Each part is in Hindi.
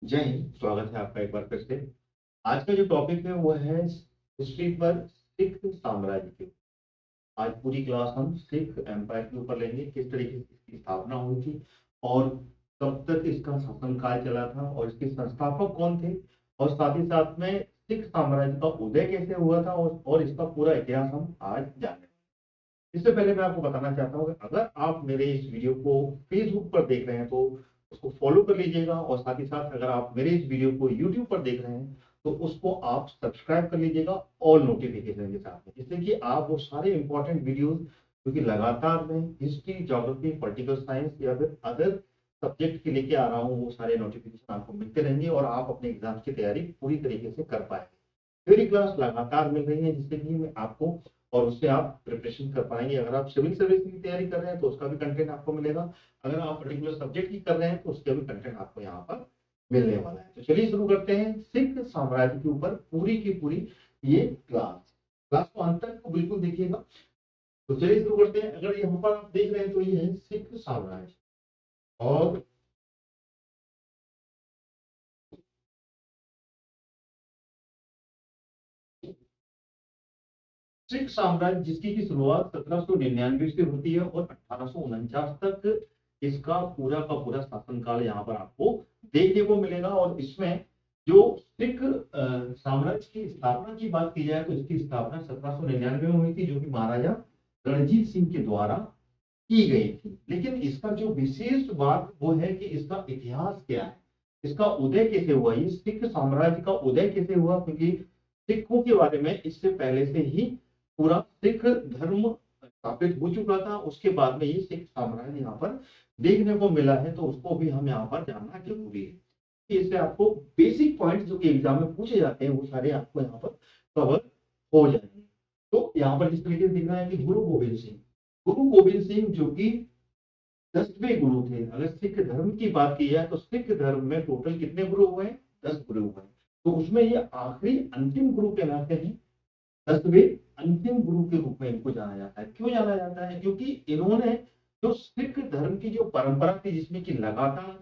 जय हिंद। स्वागत है आपका एक बार फिर से। आज का जो टॉपिक है वो है हिस्ट्री पर सिख साम्राज्य के। आज पूरी क्लास हम सिख एम्पायर के ऊपर लेंगे, किस तरीके से इसकी स्थापना हुई थी और कब तक इसका शासनकाल चला था और इसके संस्थापक कौन थे, और साथ ही साथ में सिख साम्राज्य का उदय कैसे हुआ था और इसका पूरा इतिहास हम आज जानेंगे। इससे पहले मैं आपको बताना चाहता हूँ कि अगर आप मेरे इस वीडियो को फेसबुक पर देख रहे हैं तो उसको फॉलो कर लीजिएगा, और साथ ही साथ अगर आप मेरे इस वीडियो को यूट्यूब पर देख रहे हैं तो उसको आप सब्सक्राइब कर लीजिएगा ऑल नोटिफिकेशन के साथ में, जिससे कि आप वो सारे इंपॉर्टेंट वीडियोस जो कि लगातार मैं हिस्ट्री, ज्योग्राफी, पॉलिटिकल साइंस या फिर अदर सब्जेक्ट के लेके आ रहा हूँ, वो सारे नोटिफिकेशन आपको मिलते रहेंगे और आप अपने एग्जाम की तैयारी पूरी तरीके से कर पाएंगे। मेरी क्लास लगातार मिल रही है जिससे कि मैं आपको और उससे आप प्रिपरेशन कर पाएंगे। अगर आप सिविल सर्विस की तैयारी कर रहे हैं तो उसका भी कंटेंट आपको मिलेगा। अगर आप पर्टिकुलर सब्जेक्ट की कर रहे हैं तो उसका भी कंटेंट आपको यहाँ पर मिलने वाला है। तो चलिए शुरू करते हैं सिख साम्राज्य के ऊपर पूरी की पूरी ये क्लास। क्लास को अंत तक बिल्कुल देखिएगा। तो चलिए शुरू करते हैं। अगर यहाँ पर आप देख रहे हैं तो ये है सिख साम्राज्य। और सिख साम्राज्य जिसकी की शुरुआत 1799 से होती है और 1849 तक इसका पूरा शासनकाल यहाँ पर आपको देखने को मिलेगा। और इसमें जो सिख साम्राज्य की स्थापना की बात की जाए तो इसकी स्थापना 1799 में हुई थी, जो कि महाराजा रणजीत सिंह के द्वारा की गई थी। लेकिन इसका जो विशेष बात वो है कि इसका इतिहास क्या है, इसका उदय कैसे हुआ, ये सिख साम्राज्य का उदय कैसे हुआ, क्योंकि सिखों के बारे में इससे पहले से ही पूरा सिख धर्म स्थापित हो चुका था। उसके बाद में ये सिख साम्राज्य यहाँ पर देखने को मिला है, तो उसको भी हम यहाँ पर जानना जरूरी है। इससे आपको बेसिक पॉइंट जो कि एग्जाम में पूछे जाते हैं वो सारे आपको यहाँ पर कवर हो जाएंगे। तो यहाँ पर जिस तरीके से दिख रहा है कि गुरु गोविंद सिंह जो कि 10वें गुरु थे। अगर सिख धर्म की बात की जाए तो सिख धर्म में टोटल कितने गुरु हुए? 10 गुरु हुए। तो उसमें ये आखिरी अंतिम गुरु कहलाते हैं। 10वें अंतिम गुरु के रूप में इनको जाना जाता है। क्यों जाना जाता है? क्योंकि इन्होंने जो सिख धर्म की जो परंपरा थी, जिसमें कि लगातार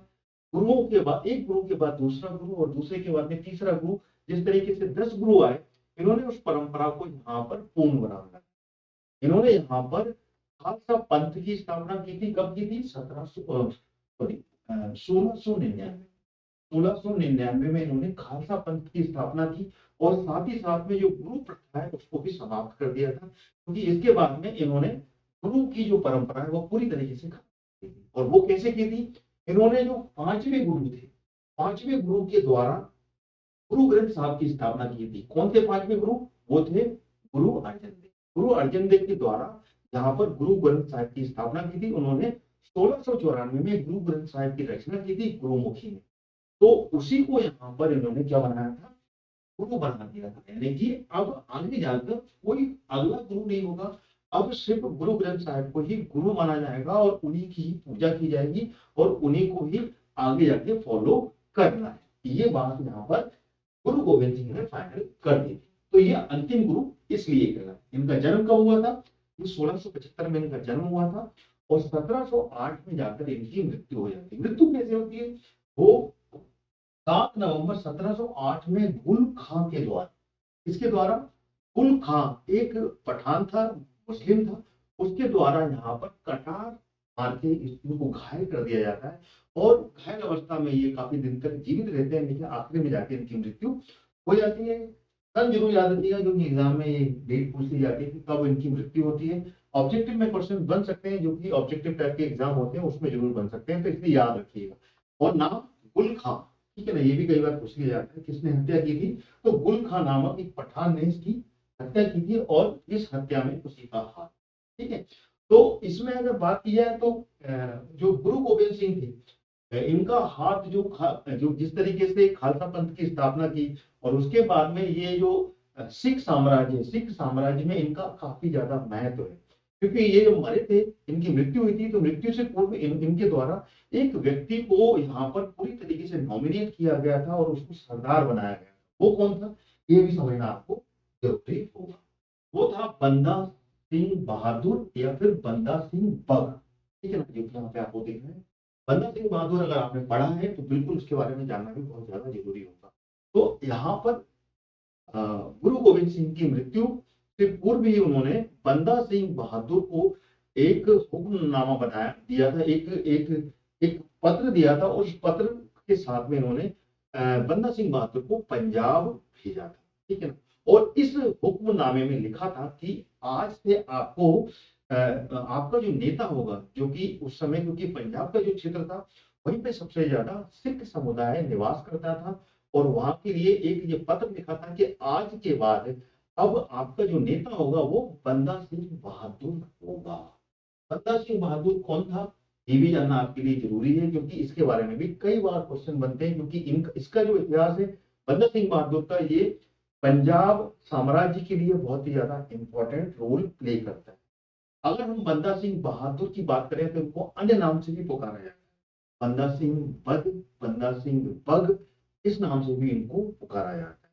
गुरुओं के बाद एक गुरु के बाद दूसरा गुरु और दूसरे के बाद में तीसरा गुरु, जिस तरीके से 10 गुरु आए, इन्होंने उस परंपरा को यहाँ पर पूर्ण बनाया। इन्होंने यहाँ पर खालसा पंथ की स्थापना की थी। कब की थी? 1699 में इन्होंने खालसा पंथ की स्थापना की। और साथ ही साथ में जो गुरु प्रथा है उसको भी समाप्त कर दिया था, क्योंकि इसके बाद में इन्होंने गुरु की जो परंपरा है वो पूरी तरीके से खत्म की थी। और वो कैसे की थी? इन्होंने जो 5वें गुरु थे, 5वें गुरु के द्वारा गुरु ग्रंथ साहब की स्थापना की थी। कौन थे 5वें गुरु? वो थे गुरु अर्जन देव। गुरु अर्जन देव के द्वारा यहाँ पर गुरु ग्रंथ साहिब की स्थापना की थी। उन्होंने 1694 में गुरु ग्रंथ साहिब की रचना की थी गुरुमुखी में। तो उसी को यहाँ पर इन्होंने क्या बनाया था? गुरु बना दिया था। यानी कि अब आगे जाकर कोई अगला गुरु नहीं होगा। अब सिर्फ गुरु ग्रंथ साहिब को ही गुरु माना जाएगा और उन्हीं की ही पूजा की जाएगी और उन्हीं को ही आगे जाके फॉलो करना है। ये बात यहाँ पर गुरु गोविंद सिंह ने फाइनल कर दी थी। तो ये अंतिम गुरु इसलिए कहला। इनका जन्म कब हुआ था? ये 1675 में इनका जन्म हुआ था और 1708 में जाकर इनकी मृत्यु हो जाती है। मृत्यु कैसे होती है? वो 7 नवंबर 1708 में गुल खां के द्वारा, इसके द्वारा गुल खां एक पठान था, मुस्लिम था, उसके द्वारा यहाँ पर कटार मार के इनको घायल कर दिया जाता है। और घायल अवस्था में ये काफी दिन तक जीवित रहते हैं, लेकिन आखिरी में जाके इनकी मृत्यु हो जाती है। सन जरूर याद रखिएगा, क्योंकि एग्जाम में ये डेट पूछ ली जाती है कि कब इनकी मृत्यु होती है। ऑब्जेक्टिव में क्वेश्चन बन सकते हैं, जो कि ऑब्जेक्टिव टाइप के एग्जाम होते हैं उसमें जरूर बन सकते हैं, तो इसलिए याद रखिएगा। और नाम गुल खां, ठीक है ना, ये भी कई बार पूछ लिया जाता है किसने हत्या की थी। तो गुल खां नामक एक पठान ने इसकी हत्या की थी और इस हत्या में उसी का हाथ। ठीक है। तो इसमें अगर बात की जाए तो जो गुरु गोविंद सिंह थे, इनका हाथ जो जिस तरीके से खालसा पंथ की स्थापना की और उसके बाद में ये जो सिख साम्राज्य में इनका काफी ज्यादा महत्व है। क्योंकि ये जो मरे थे, इनकी मृत्यु हुई थी, तो मृत्यु से पूर्व इनके द्वारा एक व्यक्ति को यहाँ पर पूरी तरीके से नॉमिनेट किया गया था और उसको सरदार बनाया गया था। वो कौन था? ये भी समझना आपको जरूरी होगा। वो था बंदा सिंह बहादुर या फिर बंदा सिंह बग। ठीक है ना, जो यहाँ पे आपको देख रहे हैं बंदा सिंह बहादुर अगर आपने पढ़ा है तो बिल्कुल उसके बारे में जानना भी बहुत ज्यादा जरूरी होगा। तो यहाँ पर अ, गुरु गोविंद सिंह की मृत्यु से पूर्व ही उन्होंने बंदा सिंह बहादुर को एक हुक्मनामा बनाया दिया था, एक एक एक पत्र दिया था, और उस पत्र के साथ में इन्होंने बंदा सिंह बहादुर को पंजाब भेजा था, ठीक है ना। और इस हुक्मनामे में लिखा था कि आज से आपको आपका जो नेता होगा, जो कि उस समय क्योंकि पंजाब का जो क्षेत्र था वहीं पे सबसे ज्यादा सिख समुदाय निवास करता था, और वहां के लिए एक ये पत्र लिखा था कि आज के बाद अब आपका जो नेता होगा वो बंदा सिंह बहादुर होगा। बंदा सिंह बहादुर कौन था, ये भी जानना आपके लिए जरूरी है, क्योंकि इसके बारे में भी कई बार क्वेश्चन बनते हैं, क्योंकि इसका जो इतिहास है बंदा सिंह बहादुर का, ये पंजाब साम्राज्य के लिए बहुत ही ज्यादा इंपॉर्टेंट रोल प्ले करता है। अगर हम बंदा सिंह बहादुर की बात करें तो उनको अन्य नाम से भी पुकारा जाता है, बंदा सिंह बद, बंदा सिंह बग, इस नाम से भी इनको पुकारा जाता है।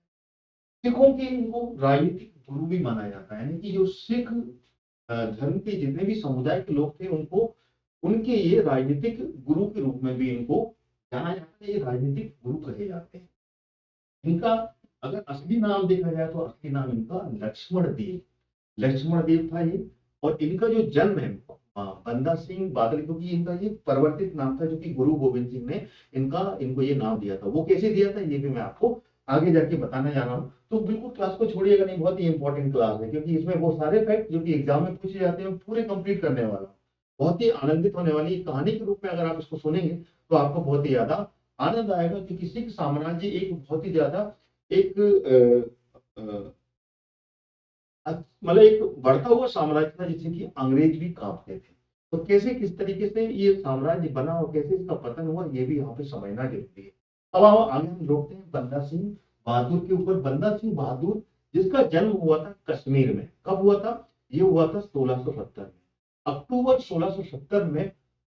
सिखों के इनको राजनीतिक गुरु भी माना जाता है, यानी कि जो सिख धर्म के जितने भी समुदाय के लोग थे उनको, उनके ये राजनीतिक गुरु के रूप में भी इनको जाना जाता है, ये राजनीतिक गुरु कहे जाते हैं। इनका अगर असली नाम देखा जाए तो असली नाम इनका लक्ष्मण देव, लक्ष्मण देव था ये। और इनका जो जन्म है बंदा सिंह बादल, क्योंकि इनका ये परिवर्तित नाम था जो कि गुरु गोविंद सिंह ने इनको ये नाम दिया था। वो कैसे दिया था ये भी मैं आपको आगे जाके बताने जा रहा हूँ। तो बिल्कुल क्लास को छोड़िएगा नहीं, बहुत ही इंपॉर्टेंट क्लास है, क्योंकि इसमें वो सारे फैक्ट जो कि एग्जाम में पूछे जाते हैं पूरे कंप्लीट करने वाला, बहुत ही आनंदित होने वाली कहानी के रूप में अगर आप इसको सुनेंगे तो आपको बहुत ही ज्यादा आनंद आएगा, क्योंकि सिख साम्राज्य एक बहुत ही ज्यादा एक मतलब एक बढ़ता हुआ साम्राज्य था जिससे कि अंग्रेज भी कांपते थे। तो कैसे किस तरीके से ये साम्राज्य बना और कैसे इसका पतन हुआ ये भी यहाँ पे समझना जरूरी है। अब हम आगे हम लौटते हैं बंदा सिंह बहादुर के ऊपर। बंदा सिंह बहादुर जिसका जन्म हुआ था कश्मीर में, कब हुआ था, ये हुआ था 1670 में, अक्टूबर 1670 में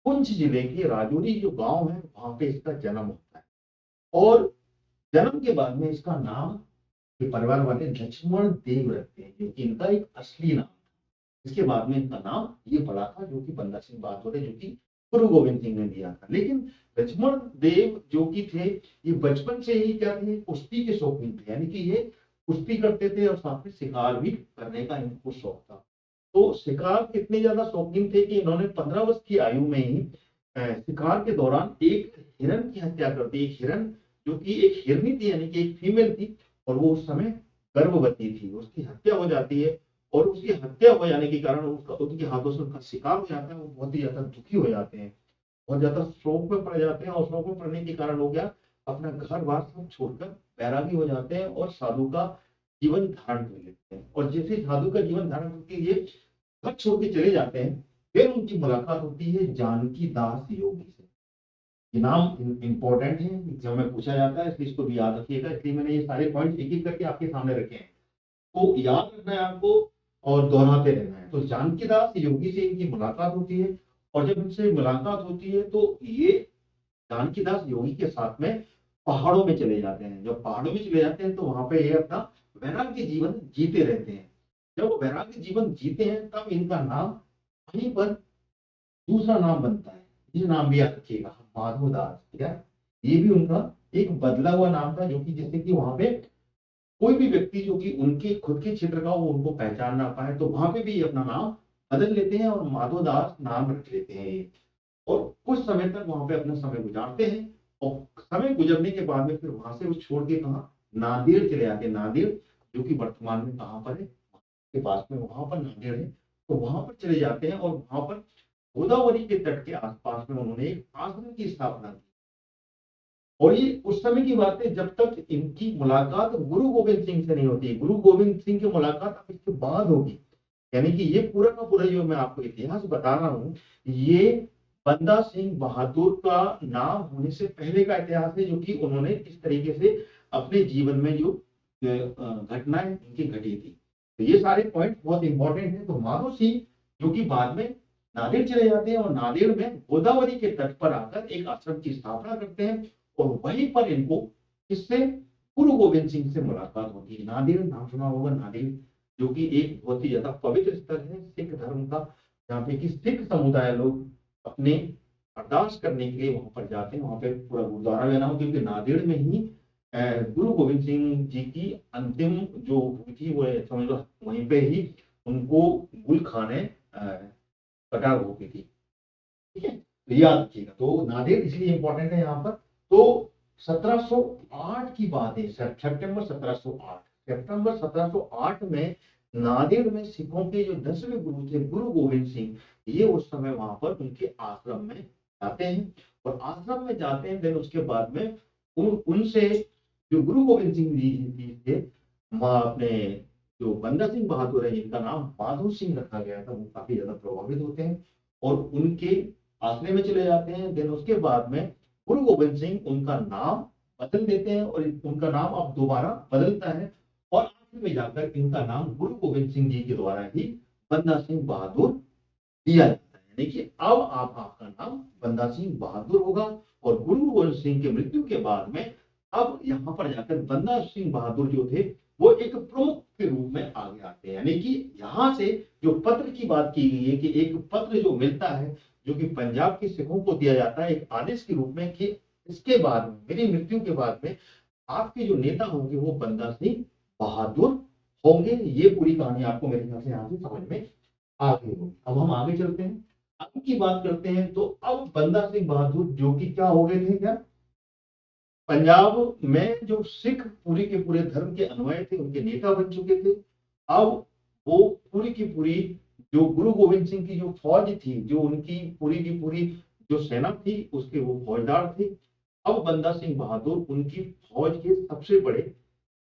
पुंछ जिले के राजौरी जो गांव है वहां पे इसका जन्म होता है। और जन्म के बाद में इसका नाम ये परिवार वाले लक्ष्मण देव रखते हैं, जो इनका एक असली नाम। इसके बाद में इनका नाम ये पड़ा था जो कि बंदा सिंह बहादुर है, जो कि गुरु गोविंद सिंह ने दिया था। लेकिन लक्ष्मण देव जो कि थे, ये बचपन से ही क्या थे, कुश्ती के शौकीन थे, यानी कि ये कुश्ती करते थे और साथ में शिकार भी करने का इनको शौक था। तो शिकार कितने ज्यादा शौकीन थे कि इन्होंने 15 वर्ष की आयु में ही शिकार के दौरान एक हिरन की हत्या कर दी। एक हिरन जो कि एक हिरनी थी, यानी कि एक फीमेल थी, और वो उस समय गर्भवती थी, उसकी हत्या हो जाती है। और उसकी हत्या हो जाने के कारण उसका उनके हाथों से उनका शिकार हो जाता है, वो बहुत ही ज्यादा दुखी हो जाते हैं, बहुत ज्यादा शोक में पड़ जाते हैं। और शोक में पड़ने के कारण हो गया, अपना घर बार सब छोड़कर बैरागी हो जाते हैं और साधु का जीवन धारण कर लेते हैं। और जैसे साधु का जीवन धारण करके ये घर छोड़ के चले जाते हैं, फिर उनकी मुलाकात होती है जानकी दास योगी से। ये नाम इंपॉर्टेंट है, एग्जाम में पूछा जाता है, इसलिए इसको भी याद रखिएगा, इसलिए मैंने ये सारे पॉइंट एक एक करके आपके सामने रखे हैं। तो याद रखना है आपको और दोहराते रहना है। तो जानकीदास योगी से इनकी मुलाकात होती है, और जब इनसे मुलाकात होती है तो ये जानकीदास योगी के साथ में पहाड़ों में चले जाते हैं। जब पहाड़ों में चले जाते हैं तो वहां पे ये अपना वैराग्य जीवन जीते रहते हैं। जब वो वैराग्य जीवन जीते हैं तब इनका नाम वहीं पर दूसरा नाम बनता है। ये नाम भी याद रखिएगा, माधोदास। क्या, ये भी उनका एक बदला हुआ नाम था, जो कि जिससे कि वहां पे कोई भी व्यक्ति जो कि उनके खुद के क्षेत्र का वो उनको पहचान ना पाए, तो वहां पे भी ये अपना नाम बदल लेते हैं और माधोदास नाम रख लेते हैं ये। और कुछ समय तक वहां पे अपना समय गुजारते हैं, और समय गुजरने के बाद में फिर वहां से वो छोड़ के कहा, नांदेड़ चले जाते हैं। नांदेड़ जो कि वर्तमान में कहाँ पर है, के पास में वहां पर नांदेड़ है। तो वहां पर चले जाते हैं और वहां पर गोदावरी के तट के आसपास में उन्होंने एक आश्रम की स्थापना की। और ये उस समय की बात है जब तक इनकी मुलाकात गुरु गोविंद सिंह से नहीं होती। गुरु गोविंद सिंह की मुलाकात अब इसके बाद होगी। यानी कि ये पूरा का पूरा जो मैं आपको इतिहास बता रहा हूँ, ये बंदा सिंह बहादुर का नाम होने से पहले का इतिहास है, जो कि उन्होंने इस तरीके से अपने जीवन में जो घटनाएं इनकी घटी थी। तो ये सारे पॉइंट बहुत इंपॉर्टेंट है। तो माधो सिंह जो कि बाद में नांदेड़ चले जाते हैं और नांदेड़ में गोदावरी के तट पर आकर एक आश्रम की स्थापना करते हैं, और वहीं पर इनको किससे, गुरु गोविंद सिंह से मुलाकात होती है। नांदेड़ नाम सुना होगा, नांदेड़ जो कि एक बहुत ही ज्यादा पवित्र स्थल है सिख धर्म का, जहाँ पे कि सिख समुदाय लोग अपने अरदास करने के लिए वहां पर जाते हैं। वहां पे पूरा गुरुद्वारा बना हो, क्योंकि नांदेड़ में ही गुरु गोविंद सिंह जी की अंतिम जो हुई थी वो समझ लो वहीं पे ही उनको गुल खाने कटार होती थी। ठीक है, तो याद रखिएगा। तो नांदेड़ इसलिए इंपॉर्टेंट है यहाँ पर। तो 1708 की बात है, सितंबर 1708, सितंबर 1708 में नांदेड़ में सिखों के जो 10वें गुरु थे गुरु गोविंद सिंह, ये उस समय वहां पर उनके आश्रम में जाते हैं। और आश्रम में जाते हैं, देन उसके बाद में उनसे जो गुरु गोविंद सिंह जी थे, वहां अपने जो बंदा सिंह बहादुर है जिनका नाम माधो सिंह रखा गया था, वो काफी ज्यादा प्रभावित होते हैं और उनके आश्रय में चले जाते हैं। देन उसके बाद में गुरु गोविंद सिंह उनका नाम बदल देते हैं और उनका नाम अब दोबारा बदलता है और आखिर में जाकर इनका नाम गुरु गोविंद सिंह जी के द्वारा ही बंदा सिंह बहादुर दिया जाता है। यानी कि अब आपका नाम बंदा सिंह बहादुर होगा। और गुरु गोविंद सिंह के मृत्यु के बाद में अब यहाँ पर जाकर बंदा सिंह बहादुर जो थे वो एक प्रमुख के रूप में आगे आते हैं। यानी कि यहाँ से जो पत्र की बात की गई है कि एक पत्र जो मिलता है जो कि पंजाब के सिखों को दिया जाता है एक आदेश के रूप में कि इसके बाद में मेरी मृत्यु के बाद में आपके जो नेता होंगे वो बंदा सिंह बहादुर होंगे। ये पूरी कहानी आपको मेरे ख्याल से यहाँ से समझ में आ गई होगी। अब हम आगे चलते हैं, अब की बात करते हैं। तो अब बंदा सिंह बहादुर जो कि क्या हो गए थे, क्या पंजाब में जो सिख पूरे के पूरे धर्म के अनुयायी थे उनके नेता बन चुके थे। अब वो पूरी की पूरी जो गुरु गोविंद सिंह की जो फौज थी, जो उनकी पूरी की पूरी जो सेना थी उसके वो फौजदार थे। अब बंदा सिंह बहादुर उनकी फौज के सबसे बड़े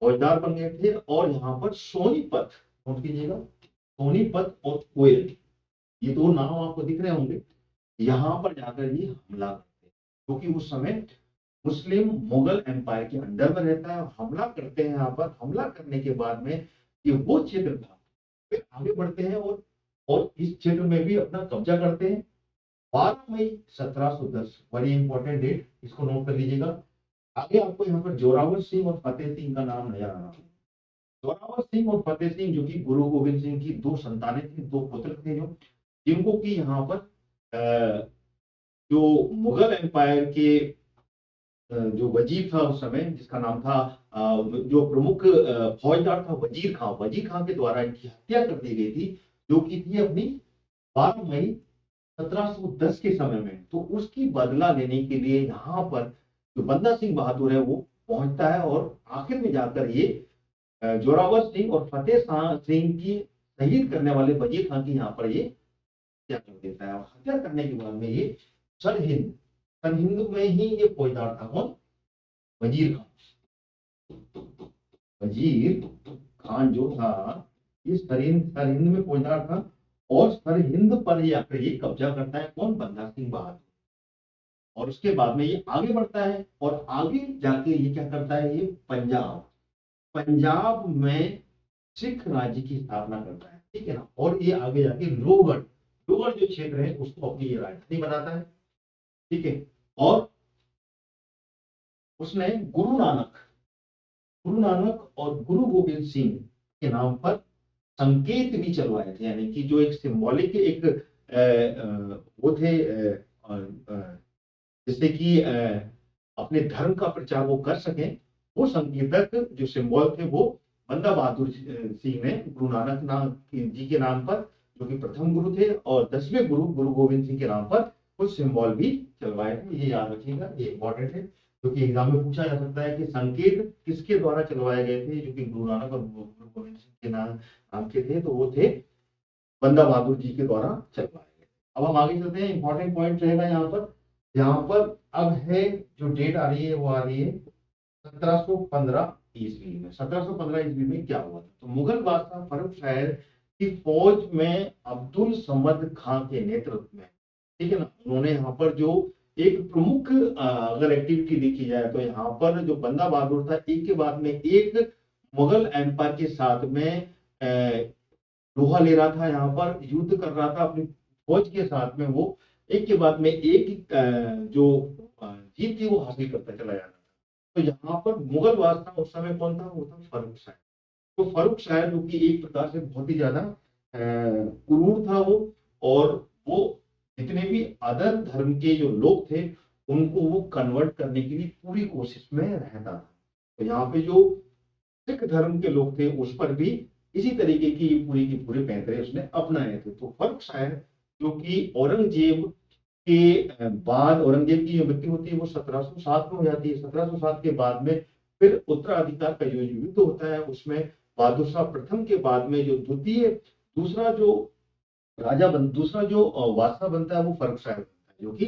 फौजदार बन गए थे। और यहाँ पर सोनीपत, नोट कीजिएगा, सोनीपत और कोयल, ये दो नाम आपको दिख रहे होंगे, यहाँ पर जाकर ये हमला करते हैं क्योंकि उस समय मुस्लिम मुगल एम्पायर के अंडर में रहता है। हमला करते हैं, यहाँ पर हमला करने के बाद में ये वो क्षेत्र था। फिर आगे बढ़ते हैं और इस क्षेत्र में भी अपना कब्जा करते हैं। 12 मई 1710, बड़ी इंपॉर्टेंट डेट, इसको नोट कर लीजिएगा। आगे आपको यहाँ पर जोरावर सिंह और फतेह सिंह का नाम नजर आ रहा है। जोरावर सिंह और फतेह सिंह जो कि गुरु गोविंद सिंह की दो संतानें थी, दो पुत्र थे, जो जिनको कि यहाँ पर जो मुगल एम्पायर के जो वजीर था उस समय, जिसका नाम था जो प्रमुख फौजदार था वजीर खां के द्वारा इनकी हत्या कर दी गई थी, जो कि थी अपनी 12 मई 1710 के समय में। तो उसकी बदला लेने के लिए यहाँ पर जो बंदा सिंह बहादुर है वो पहुंचता है और आखिर में जाकर ये जोरावर सिंह और फतेह सिंह की शहीद करने वाले वजीर खां की यहाँ पर ये हत्या कर देता है। और हत्या करने के बाद में ये सरहिंद में ही ये फौजदार था, कौन, वजीर खान। वजीर खान जो था ये सरहिंद में फौजदार था और सरहिंद पर ही आकर ये कब्जा करता है, कौन, बंदा सिंह बहादुर। और उसके बाद में ये आगे बढ़ता है और आगे जाके ये क्या करता है, ये पंजाब में सिख राज्य की स्थापना करता है। ठीक है ना। और ये आगे जाके लोहगढ़ लोहगढ़ जो क्षेत्र है उसको अपनी ये राजधानी बनाता है। ठीक है। और उसने गुरु नानक और गुरु गोविंद सिंह के नाम पर संकेत भी चलवाए थे। यानी कि जो एक सिंबॉलिक एक वो थे जिससे कि अपने धर्म का प्रचार वो कर सकें, वो संकेतक जो सिंबल थे वो बंदा बहादुर सिंह ने गुरु नानक जी के नाम पर, जो कि प्रथम गुरु थे, और 10वें गुरु गुरु गोविंद सिंह के नाम पर कुछ सिंबल भी चलवाए थे। ये याद रखिएगा, ये इंपॉर्टेंट है क्योंकि एग्जाम में पूछा जा सकता है कि संकेत किसके द्वारा चलवाए गए थे, जो कि गुरु नानक और गुरु गोविंद सिंह के नाम के थे, तो वो थे बंदा बहादुर जी के द्वारा चलवाए गए। अब हम आगे चलते हैं, इंपॉर्टेंट पॉइंट रहेगा यहाँ पर अब है जो डेट आ रही है वो आ रही है 1715 ईस्वी में। 1715 ईस्वी में क्या हुआ था, तो मुगल बादशाह फर्रुख शाह की फौज में अब्दुल समद खां के नेतृत्व में, ठीक है ना, उन्होंने यहाँ पर जो एक प्रमुख अगर एक्टिविटी देखी जाए तो यहाँ पर जो बंदा बहादुर था एक के बाद में एक मुगल एम्पायर के साथ में लोहा ले रहा था, यहाँ पर युद्ध कर रहा था अपनी फौज के साथ में। वो एक के बाद में एक जो जीत थी वो हासिल करता चला जा रहा था। तो यहाँ पर मुगल बादशाह उस समय कौन था, वो था फर्रुख शाह। तो फर्रुख शाह जो कि एक प्रकार से बहुत ही ज्यादा क्रूर था वो, और वो जितने भी अदर धर्म के जो लोग थे उनको वो कन्वर्ट करने की भी पूरी कोशिश में रहता था। तो यहाँ पे जो सिख धर्म के लोग थे उस पर भी इसी तरीके की पूरे पैंतरे उसने अपनाए थे। तो फर्क शायद जो कि औरंगजेब के बाद औरंगजेब की जो मृत्यु होती है वो 1707 में हो जाती है। 1707 के बाद में फिर उत्तराधिकार का जो युद्ध होता है उसमें बहादुर शाह प्रथम के बाद में जो द्वितीय दूसरा जो दूसरा जो वास्तव बनता है वो फर्रुख शाह बनता है, जो कि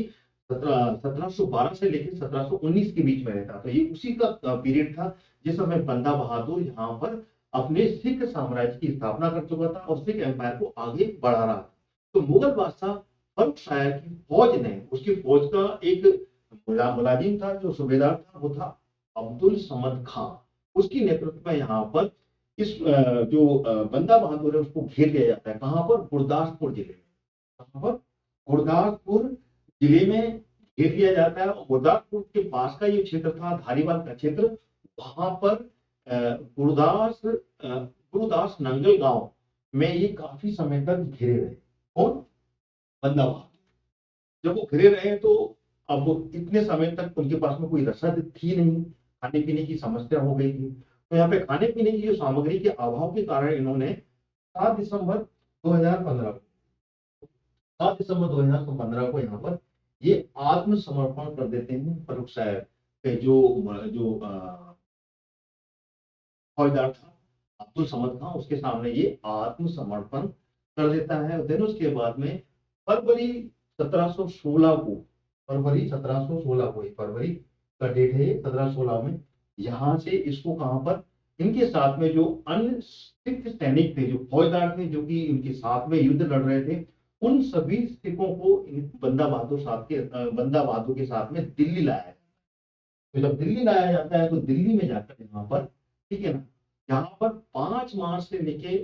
1712 से लेकर 1719 के बीच में रहता। तो ये उसी का पीरियड था जिस समय बंदा बहादुर यहाँ पर अपने सिख साम्राज्य की स्थापना कर चुका था और सिख एम्पायर को आगे बढ़ा रहा था। तो मुगल बादशाह फर्रुख शाह की फौज ने उसकी फौज का एक मुलाजिम था, जो सूबेदार था, वो था अब्दुल समद खां। उसकी नेतृत्व में यहाँ पर इस जो बंदा बहादुर है उसको घेर लिया जाता है। कहां पर? गुरदासपुर जिले में। कहां पर? गुरदासपुर जिले में घेर लिया जाता है। गुरदासपुर के पास का ये क्षेत्र था धारीवाल का क्षेत्र। वहां पर गुरुदास नंगल गांव में ये काफी समय तक घिरे रहे। कौन? बंदा बहादुर। जब वो घिरे रहे तो अब इतने समय तक उनके पास में कोई रसद थी नहीं, खाने पीने की समस्या हो गई थी। तो यहाँ पे खाने पीने की जो सामग्री के अभाव के कारण इन्होंने 7 दिसंबर 2015 को 7 दिसंबर 2015 को यहाँ पर ये आत्मसमर्पण कर देते हैं। फर्रुख शाह के जो जो फौजदार था अब्दुल समद खां, उसके सामने ये आत्मसमर्पण कर देता है। देन उसके बाद में फरवरी 1716 को फरवरी 1716 को फरवरी का डेट है 1716 में यहाँ से इसको कहां पर इनके साथ में जो अन्य सिख सैनिक थे, जो फौजदार थे, जो कि इनके साथ में युद्ध लड़ रहे थे, उन सभी सिखों को बंदा बहादुर के साथ में दिल्ली लाया। तो जब दिल्ली लाया जाता है तो दिल्ली में जाकर यहाँ पर, ठीक है ना, यहाँ पर 5 मार्च से लेके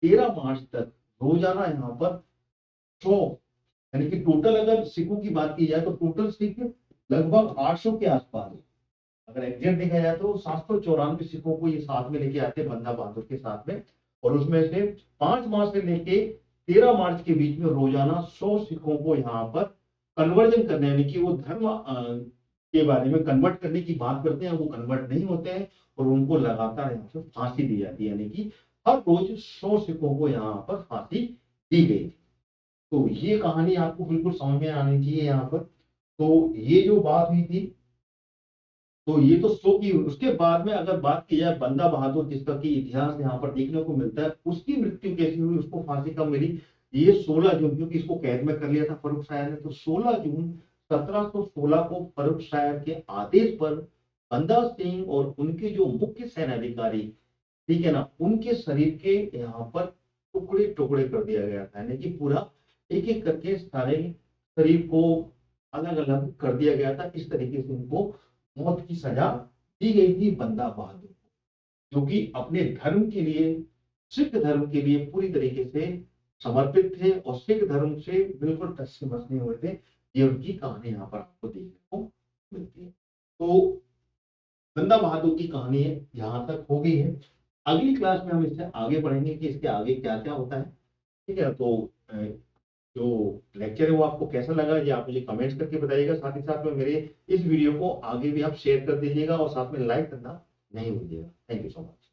13 मार्च तक रोजाना यहाँ पर 100, यानी कि टोटल अगर सिखों की बात की जाए तो टोटल सिख लगभग 800 के आसपास, अगर एग्जैक्ट देखा जाए तो 794 सिखों को ये साथ में लेके आते हैं बंदा बहादुर के साथ में। और उसमें से 5 मार्च से लेके 13 मार्च के बीच में रोजाना 100 सिखों को यहाँ पर कन्वर्जन करने, यानी कि वो धर्म के बारे में कन्वर्ट करने की बात करते हैं, वो कन्वर्ट नहीं होते हैं और उनको लगातार यहाँ पर फांसी दी जाती है। यानी कि हर रोज 100 सिखों को यहाँ पर फांसी दी गई। तो ये कहानी आपको बिल्कुल समझ में आनी चाहिए यहाँ पर। तो ये जो बात हुई थी, तो ये तो शो की। उसके बाद में अगर बात की जाए बंदा बहादुर, जिसका की इतिहास यहाँ पर देखने को मिलता है, उसकी मृत्यु कैसी हुई, उसको फांसी कब मिली, ये 16 जून, क्योंकि इसको कैद में कर लिया था फर्रुख शाह ने, तो 16 जून 1716 को फर्रुख शाह के आदेश पर बंदा सिंह और उनके जो मुख्य सेनाधिकारी, ठीक है ना, उनके शरीर के यहाँ पर टुकड़े टुकड़े कर दिया गया था। यानी कि पूरा एक एक करके सारे शरीर को अलग अलग कर दिया गया था। इस तरीके से उनको मौत की सजा दी गई थी बंदा बहादुर को, जो कि अपने धर्म के लिए, सिख धर्म के लिए पूरी तरीके से समर्पित थे और सिख धर्म से बिल्कुल टच से बस नहीं हुए थे। ये उनकी कहानी यहाँ पर आपको देखने को मिलती है। तो बंदा बहादुर की कहानी यहाँ तक हो गई है। अगली क्लास में हम इससे आगे बढ़ेंगे कि इसके आगे क्या क्या होता है। ठीक है, तो जो लेक्चर है वो आपको कैसा लगा ये आप मुझे कमेंट्स करके बताइएगा। साथ ही साथ में मेरे इस वीडियो को आगे भी आप शेयर कर दीजिएगा और साथ में लाइक करना नहीं भूलिएगा। Thank you so much.